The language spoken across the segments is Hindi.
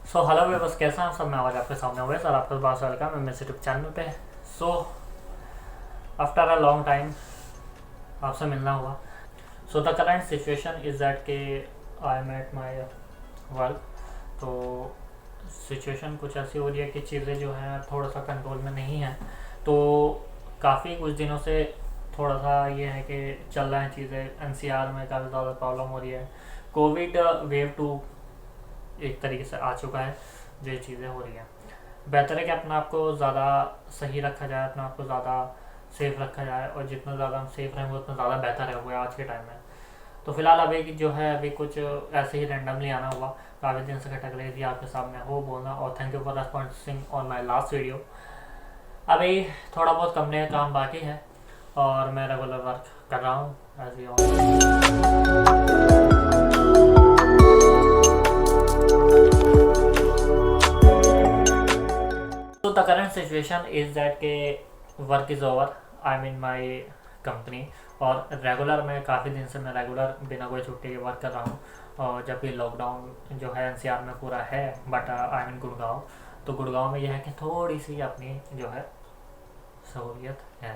हेलो वे बस कैसा हैं सब। मैं आज आपके सामने हुए सर आपका बात वेलकम मैं मेरे यूट्यूब चैनल पे। So after a long time आपसे मिलना हुआ। So the current situation is that के I am at my work. तो सिचुएशन कुछ ऐसी हो रही है कि चीज़ें जो हैं थोड़ा सा कंट्रोल में नहीं है। तो काफ़ी कुछ दिनों से थोड़ा सा ये है कि चल रहा है चीज़ें। एनसीआर में काफ़ी ज़्यादा प्रॉब्लम हो रही है। कोविड वेव 2 एक तरीके से आ चुका है। जो ये चीज़ें हो रही हैं, बेहतर है कि अपना आप को ज़्यादा सही रखा जाए, अपना आप को ज़्यादा सेफ रखा जाए, और जितना ज़्यादा हम सेफ रहेंगे उतना ज़्यादा बेहतर है वो आज के टाइम में। तो फिलहाल अभी जो है अभी कुछ ऐसे ही रैंडमली आना हुआ। काफ़ी दिन से खटक रही थी आपके सामने हो बोलना, और thank you for responsing on my last video. अभी थोड़ा बहुत करने का काम बाकी है और मैं रेगुलर वर्क कर रहा हूँ as you. So the current situation is that के work is over. I mean my company. और रेगुलर मैं काफ़ी दिन से मैं रेगुलर बिना कोई छुट्टी के वर्क कर रहा हूँ। और जब भी लॉकडाउन जो है एनसीआर में पूरा है, बट आई मीन गुड़गांव। तो गुड़गांव में यह है कि थोड़ी सी अपनी जो है सहूलियत है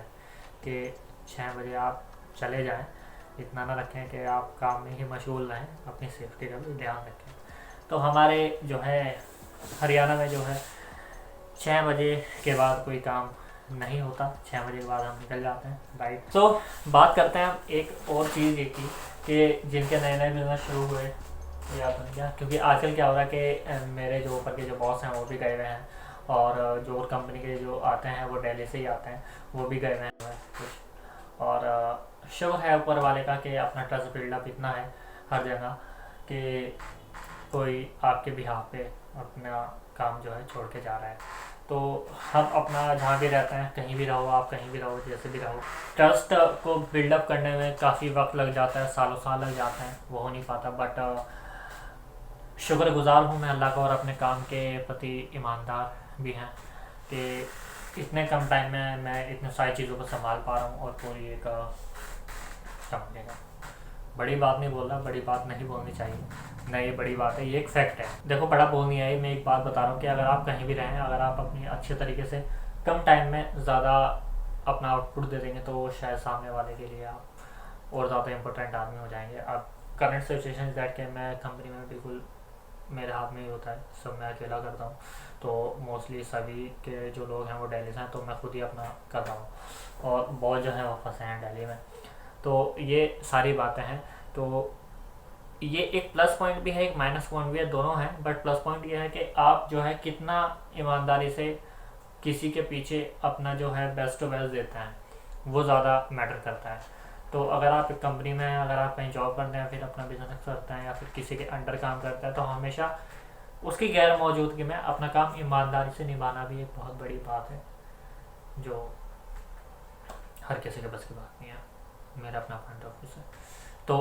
कि 6 बजे आप चले जाएं। इतना ना रखें कि आप काम में ही मशगूल रहें, अपनी सेफ्टी का भी ध्यान रखें। तो हमारे जो है हरियाणा में जो है 6 बजे के बाद कोई काम नहीं होता। 6 बजे के बाद हम निकल जाते हैं, राइट। तो बात करते हैं हम एक और चीज़ ये की कि जिनके नए नए बिजनेस शुरू हुए या तो नहीं क्या, क्योंकि आजकल क्या हो रहा है कि मेरे जो ऊपर के जो बॉस हैं वो भी गए हुए हैं, और जो और कंपनी के जो आते हैं वो दिल्ली से ही आते हैं, वो भी गए हुए हैं कुछ। और शुक्र है ऊपर वाले का कि अपना ट्रस्ट बिल्डअप इतना है हर जगह कि कोई आपके बिहाफ पे अपना काम जो है छोड़ के जा रहा है। तो हम अपना जहाँ भी रहते हैं, कहीं भी रहो आप, कहीं भी रहो, जैसे भी रहो, ट्रस्ट को बिल्डअप करने में काफ़ी वक्त लग जाता है, सालों साल लग जाते हैं, वो हो नहीं पाता। बट शुक्रगुजार हूँ मैं अल्लाह का, और अपने काम के प्रति ईमानदार भी हैं कि इतने कम टाइम में मैं इतने सारी चीज़ों को संभाल पा रहा हूँ। और पूरी एक कंपनी का बड़ी बात नहीं बोल रहा, बड़ी बात नहीं बोलनी चाहिए, नहीं ये बड़ी बात है, ये एक फैक्ट है। देखो बड़ा बोलनी है, मैं एक बात बता रहा हूँ कि अगर आप कहीं भी रहें, अगर आप अपनी अच्छे तरीके से कम टाइम में ज़्यादा अपना आउटपुट दे देंगे तो शायद सामने वाले के लिए आप और ज़्यादा इंपॉर्टेंट आदमी हो जाएंगे। अब करंट सिचुएशन इज दैट कि मैं कंपनी में बिल्कुल मेरे हाथ में ही होता है, सब मैं अकेला करता हूँ। तो मोस्टली सभी के जो लोग हैं वो दिल्ली से हैं, तो मैं खुद ही अपना कर रहा हूँ, और बहुत जो है वो फंसे हैं दिल्ली में। तो ये सारी बातें हैं। तो ये एक प्लस पॉइंट भी है, एक माइनस पॉइंट भी है, दोनों हैं। बट प्लस पॉइंट ये है कि आप जो है कितना ईमानदारी से किसी के पीछे अपना जो है बेस्ट टू बेस्ट देते हैं, वो ज़्यादा मैटर करता है। तो अगर आप एक कंपनी में, अगर आप कहीं जॉब करते हैं, फिर अपना बिजनेस करते हैं, या फिर किसी के अंडर काम करते हैं, तो हमेशा उसकी गैर मौजूदगी में अपना काम ईमानदारी से निभाना भी एक बहुत बड़ी बात है, जो हर किसी के बस की बात नहीं है। मेरा अपना पॉइंट ऑफ व्यू से तो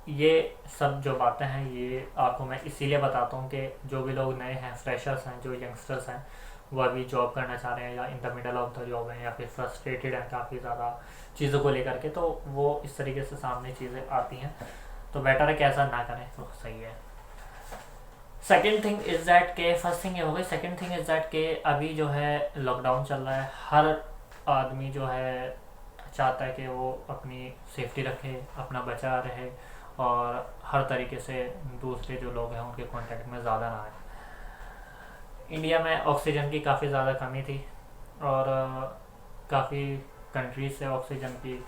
ये सब जो बातें हैं ये आपको मैं इसीलिए बताता हूँ कि जो भी लोग नए हैं, फ्रेशर्स हैं, जो यंगस्टर्स हैं, वो अभी जॉब करना चाह रहे हैं या in the middle of the job हैं, या फिर फ्रस्ट्रेटेड हैं काफ़ी ज़्यादा चीज़ों को लेकर के, तो वो इस तरीके से सामने चीज़ें आती हैं। तो बेटर है कि ऐसा ना करें, तो सही है। सेकेंड थिंग इज़ दैट के फर्स्ट थिंग ये हो गई। सेकेंड थिंग इज़ दैट के अभी जो है लॉकडाउन चल रहा है, हर आदमी जो है चाहता है कि वो अपनी सेफ्टी रखे, अपना बचा रहे, और हर तरीके से दूसरे जो लोग हैं उनके कांटेक्ट में ज़्यादा ना आए। इंडिया में ऑक्सीजन की काफ़ी ज़्यादा कमी थी, और काफ़ी कंट्रीज से ऑक्सीजन की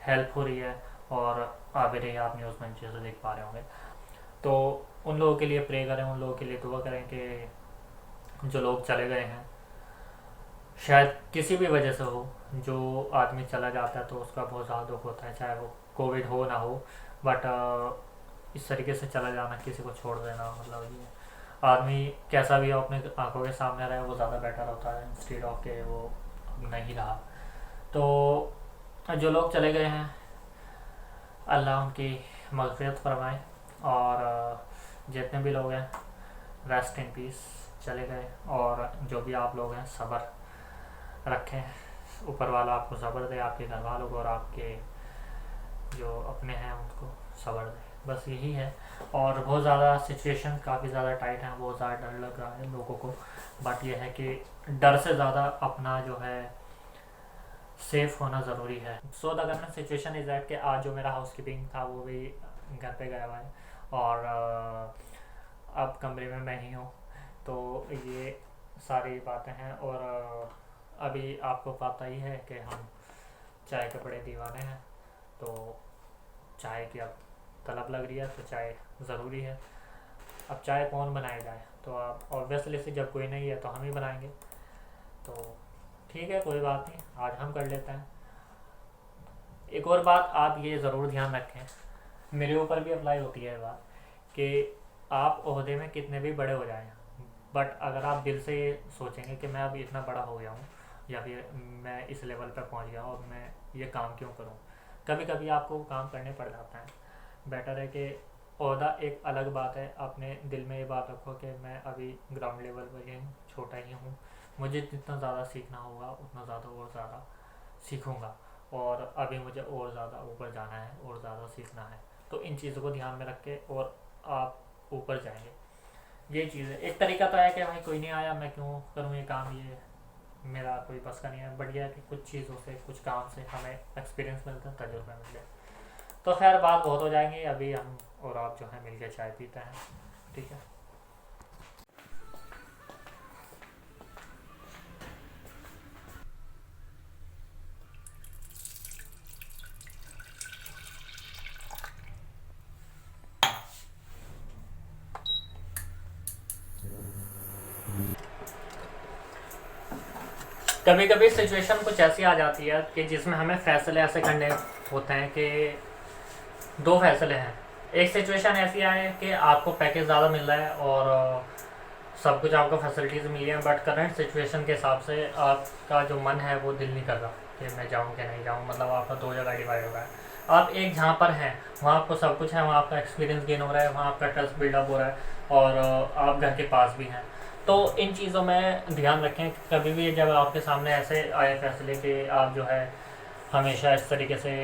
हेल्प हो रही है, और आ भी रही है, आप न्यूज़ में जैसे देख पा रहे होंगे। तो उन लोगों के लिए प्रे करें, उन लोगों के लिए दुआ करें कि जो लोग चले गए हैं, शायद किसी भी वजह से हो, जो आदमी चला जाता है तो उसका बहुत ज़्यादा दुख होता है, चाहे वो कोविड हो ना हो। बट इस तरीके से चला जाना, किसी को छोड़ देना, मतलब ये आदमी कैसा भी हो अपने आंखों के सामने रहे, वो ज़्यादा बेटर होता है, इंस्टेड ऑफ के वो नहीं रहा। तो जो लोग चले गए हैं, अल्लाह उनकी मग़फ़िरत फरमाए, और जितने भी लोग हैं रेस्ट इन पीस, चले गए। और जो भी आप लोग हैं सब्र रखें, ऊपर वाला आपको सब्र दे, आपके घर वालों को और आपके जो अपने हैं उनको सब्र दे। बस यही है। और बहुत ज़्यादा सिचुएशन काफ़ी ज़्यादा टाइट है, बहुत ज़्यादा डर लग रहा है लोगों को। बट यह है कि डर से ज़्यादा अपना जो है सेफ होना ज़रूरी है। सो the current situation is that कि आज जो मेरा हाउस कीपिंग था वो भी घर पे गया हुआ है, और अब कमरे में मैं ही हूँ। तो ये सारी बातें हैं। और अभी आपको पता ही है कि हम चाय के बड़े दीवाने हैं, तो चाय की अब तलब लग रही है, तो चाय ज़रूरी है। अब चाय कौन बनाया जाए, तो आप ऑब्वियसली से जब कोई नहीं है तो हम ही बनाएंगे। तो ठीक है, कोई बात नहीं, आज हम कर लेते हैं। एक और बात आप ये ज़रूर ध्यान रखें, मेरे ऊपर भी अप्लाई होती है बात, कि आप ओहदे में कितने भी बड़े हो जाएं, बट अगर आप दिल से ये सोचेंगे कि मैं अब इतना बड़ा हो गया हूँ या फिर मैं इस लेवल पर पहुँच गया हूँ, अब मैं ये काम क्यों करूँ। कभी कभी आपको काम करने पड़ जाता है। बेटर है कि ओहदा एक अलग बात है, अपने दिल में ये बात रखो कि मैं अभी ग्राउंड लेवल पर ही हूँ, छोटा ही हूँ, मुझे जितना ज़्यादा सीखना होगा उतना ज़्यादा और ज़्यादा सीखूँगा, और अभी मुझे और ज़्यादा ऊपर जाना है और ज़्यादा सीखना है। तो इन चीज़ों को ध्यान में रख के और आप ऊपर जाएंगे। ये चीज़ है। एक तरीका तो है कि भाई कोई नहीं आया, मैं क्यों करूँ ये काम, ये मेरा कोई बस का नहीं है। बढ़िया कि कुछ चीज़ों से, कुछ काम से हमें एक्सपीरियंस मिलता है, तजुर्बा मिलता है। तो खैर बात बहुत हो जाएंगी, अभी हम और आप जो है मिलकर चाय पीते हैं, ठीक है। कभी कभी सिचुएशन कुछ ऐसी आ जाती है कि जिसमें हमें फैसले ऐसे करने होते हैं कि दो फैसले हैं। एक सिचुएशन ऐसी है कि आपको पैकेज ज़्यादा मिल रहा है और सब कुछ आपको फैसिलिटीज़ मिली हैं, बट करंट सिचुएशन के हिसाब से आपका जो मन है वो दिल नहीं कर रहा कि मैं जाऊँ कि नहीं जाऊँ। मतलब आपका दो जगह डिवाइड हो रहा है। आप एक जहाँ पर हैं वहाँ आपको सब कुछ है, वहाँ आपका एक्सपीरियंस गेन हो रहा है, वहाँ आपका ट्रस्ट बिल्डअप हो रहा है, और आप घर के पास भी हैं। तो इन चीज़ों में ध्यान रखें, कभी भी जब आपके सामने ऐसे आए फैसले कि आप जो है हमेशा इस तरीके से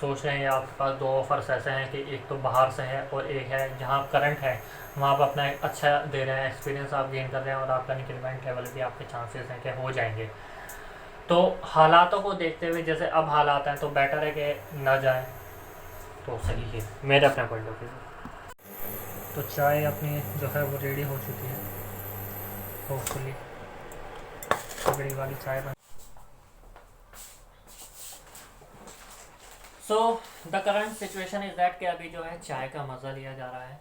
सोच रहे हैं, या आपके पास दो ऑफर्स ऐसे हैं कि एक तो बाहर से है और एक है जहाँ आप करंट है, वहाँ आप अपना अच्छा दे रहे हैं, एक्सपीरियंस आप गेन कर रहे हैं, और आपका इंक्रीमेंट लेवल भी आपके चांसेस हैं कि हो जाएंगे। तो हालातों को देखते हुए जैसे अब हालात हैं, तो बेटर है कि ना जाए तो सही है, मेरे अपने पॉइंट ऑफ व्यू। तो चाय अपनी जो है वो रेडी हो चुकी है, होपफुली बड़ी वाली चाय बन। सो the current situation is that कि अभी जो है चाय का मज़ा लिया जा रहा है।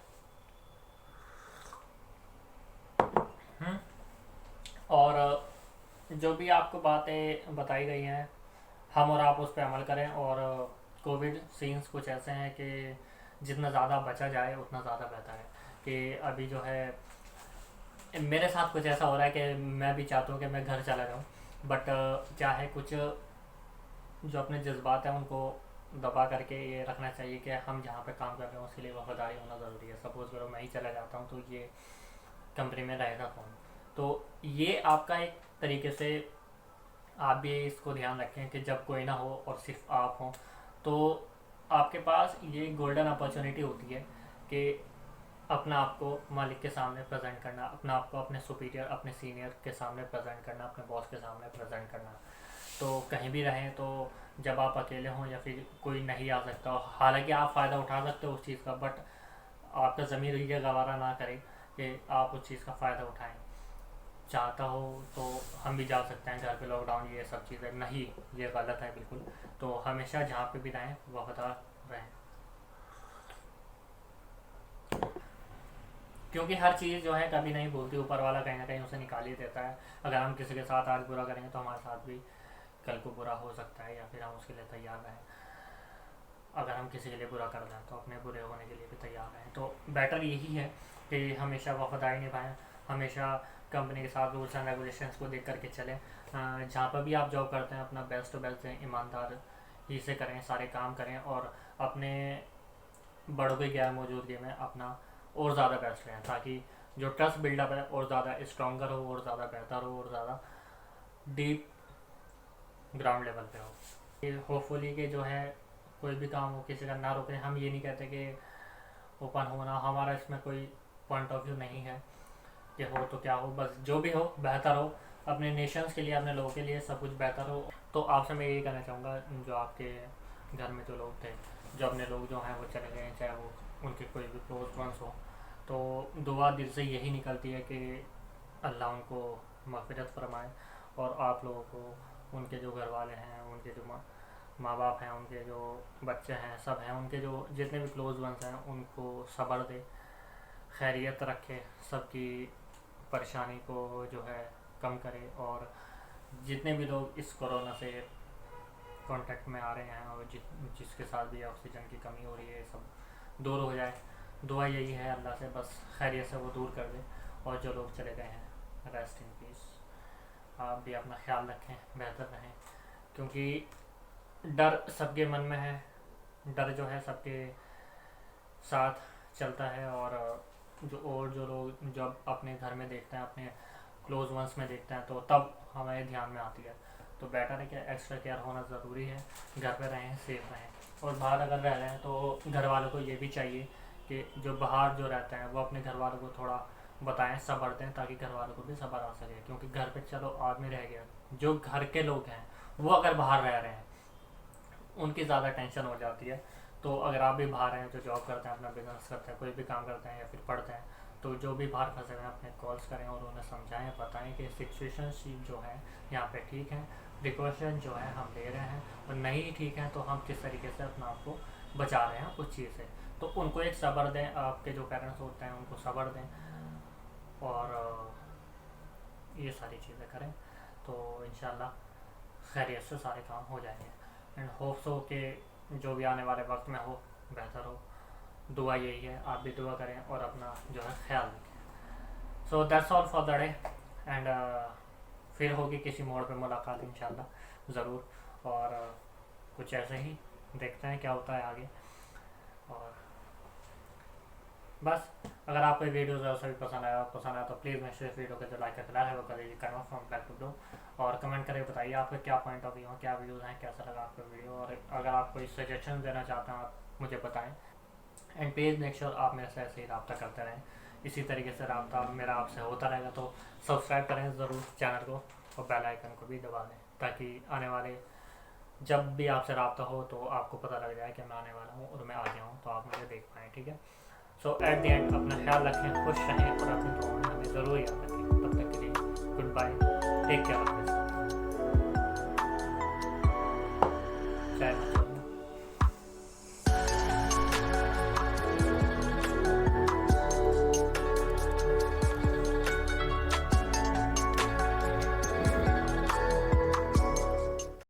और जो भी आपको बातें बताई गई हैं, हम और आप उस पर अमल करें। और कोविड सीन्स कुछ ऐसे हैं कि जितना ज़्यादा बचा जाए उतना ज़्यादा बेहतर है। कि अभी जो है मेरे साथ कुछ ऐसा हो रहा है कि मैं भी चाहता हूँ कि मैं घर चला जाऊँ, बट क्या है, कुछ जो अपने जज्बात हैं उनको दबा करके ये रखना चाहिए कि हम जहाँ पे काम कर रहे हैं उसके लिए वफादारी होना ज़रूरी है। सपोज़ करो मैं ही चला जाता हूँ, तो ये कंपनी में रहेगा कौन। तो ये आपका एक तरीके से आप भी इसको ध्यान रखें कि जब कोई ना हो और सिर्फ आप हों, तो आपके पास ये गोल्डन अपॉर्चुनिटी होती है कि अपना आप को मालिक के सामने प्रेजेंट करना, अपना आप को अपने सुपीरियर, अपने सीनियर के सामने प्रेजेंट करना, अपने बॉस के सामने प्रेजेंट करना। तो कहीं भी रहें, तो जब आप अकेले हों या फिर कोई नहीं आ सकता हो, हालांकि आप फ़ायदा उठा सकते हो उस चीज़ का, बट आपका ज़मीर ये गवारा ना करे कि आप उस चीज़ का फ़ायदा उठाएं। चाहता हो तो हम भी जा सकते हैं घर पे, लॉकडाउन ये सब चीज़ें नहीं, ये गलत है बिल्कुल। तो हमेशा जहाँ पे भी रहें वफादार रहें, क्योंकि हर चीज़ जो है कभी नहीं बोलती, ऊपर वाला कहीं ना कहीं उसे निकाल ही देता है। अगर हम किसी के साथ आज बुरा करेंगे तो हमारे साथ भी कल को बुरा हो सकता है, या फिर हम उसके लिए तैयार रहें। अगर हम किसी के लिए बुरा कर रहे हैं तो अपने बुरे होने के लिए भी तैयार रहें। तो बेटर यही है कि हमेशा वफादारी निभाएं, हमेशा कंपनी के साथ रूल्स एंड रेगुलेशंस को देख करके चलें। जहाँ पर भी आप जॉब करते हैं अपना बेस्ट टू बेस्ट दें, ईमानदार ही से करें, सारे काम करें, और अपने बड़ों की गैर मौजूदगी में अपना और ज़्यादा बेस्ट रहें, ताकि जो ट्रस्ट बिल्डअप है और ज़्यादा स्ट्रॉन्गर हो, और ज़्यादा बेहतर हो, और ज़्यादा डीप ग्राउंड लेवल पे हो। होपफुली कि जो है कोई भी काम हो किसी का ना रोकें। हम ये नहीं कहते कि ओपन होना, हमारा इसमें कोई पॉइंट ऑफ व्यू नहीं है कि हो तो क्या हो, बस जो भी हो बेहतर हो अपने नेशंस के लिए, अपने लोगों के लिए सब कुछ बेहतर हो। तो आपसे मैं यही कहना चाहूँगा, जो आपके घर में जो लोग थे, जो अपने लोग जो हैं वो चले गए हैं, चाहे वो उनके कोई भी क्लोज वंस हो, तो दुआ दिल से यही निकलती है कि अल्लाह उनको मग़फ़िरत फरमाए, और आप लोगों को उनके जो घर वाले हैं, उनके जो माँ बाप हैं, उनके जो बच्चे हैं, सब हैं, उनके जो जितने भी क्लोज वंस हैं उनको सब्र दे, खैरियत रखे, सबकी परेशानी को जो है कम करे, और जितने भी लोग इस कोरोना से कांटेक्ट में आ रहे हैं और जिसके साथ भी ऑक्सीजन की कमी हो रही है, सब दूर हो जाए। दुआ यही है अल्लाह से, बस खैरियत से वो दूर कर दे, और जो लोग चले गए हैं रेस्ट इन पीस। आप भी अपना ख्याल रखें, बेहतर रहें, क्योंकि डर सबके मन में है, डर जो है सबके साथ चलता है, और जो लोग जब अपने घर में देखते हैं, अपने क्लोज वंस में देखते हैं, तो तब हमें ध्यान में आती है। तो बेटर है कि एक्स्ट्रा केयर होना ज़रूरी है, घर पे रहें, सेफ रहें। और बाहर अगर रह रहे हैं तो घर वालों को ये भी चाहिए कि जो बाहर जो रहते हैं वो अपने घर वालों को थोड़ा बताएं, सब्र दें, ताकि घर वालों को भी सब्र आ सके। क्योंकि घर पे चलो आदमी रह गया, जो घर के लोग हैं वो अगर बाहर रह रहे हैं उनकी ज़्यादा टेंशन हो जाती है। तो अगर आप भी बाहर हैं, जो जॉब करते हैं, अपना बिजनेस करते हैं, कोई भी काम करते हैं या फिर पढ़ते हैं, तो जो भी बाहर फंसे हुए हैं अपने कॉल्स करें और उन्हें समझाएं, बताएं कि सिचुएशन जो है यहाँ पे ठीक है, प्रिकॉशन जो है हम ले रहे हैं, और नहीं ठीक है तो हम किस तरीके से अपने आप को बचा रहे हैं उस चीज़ से। तो उनको एक सब्र दें, आपके जो पेरेंट्स होते हैं उनको सब्र दें, और ये सारी चीज़ें करें, तो इंशाल्लाह खैरियत से सारे काम हो जाएंगे। एंड होप सो कि जो भी आने वाले वक्त में हो बेहतर हो। दुआ यही है, आप भी दुआ करें और अपना जो है ख्याल रखें। So that's all for the day, and फिर होगी किसी मोड़ पे मुलाकात इंशाल्लाह ज़रूर, और कुछ ऐसे ही देखते हैं क्या होता है आगे। और बस अगर आपको ये वीडियो ज़रा सा भी पसंद आया तो प्लीज़ मेरे से इस वीडियो को जो लाइक करते है वो कर दीजिए, convert from black to blue, और कमेंट करके बताइए आपका क्या पॉइंट ऑफ व्यू है, क्या व्यूज़ हैं, कैसा लगा आपका वीडियो, और अगर आप कोई सजेशन देना चाहते हैं आप मुझे बताएं। एंड प्लीज़ मेक श्योर आप मेरे से ऐसे ही रब्ता करते रहें, इसी तरीके से रब्ता मेरा आपसे होता रहेगा। तो सब्सक्राइब करें ज़रूर चैनल को, और बेल आइकन को भी दबा दें, ताकि आने वाले जब भी आपसे रब्ता हो तो आपको पता लग जाए कि मैं आने वाला हूँ और मैं आ गया हूँ, तो आप मुझे देख पाएँ। ठीक है, सो एट द एंड अपना ख्याल रखें, खुश रहें, और अपनी दुआओं में हमें ज़रूर याद रखें। तब तक के लिए goodbye, take care of yourself, जय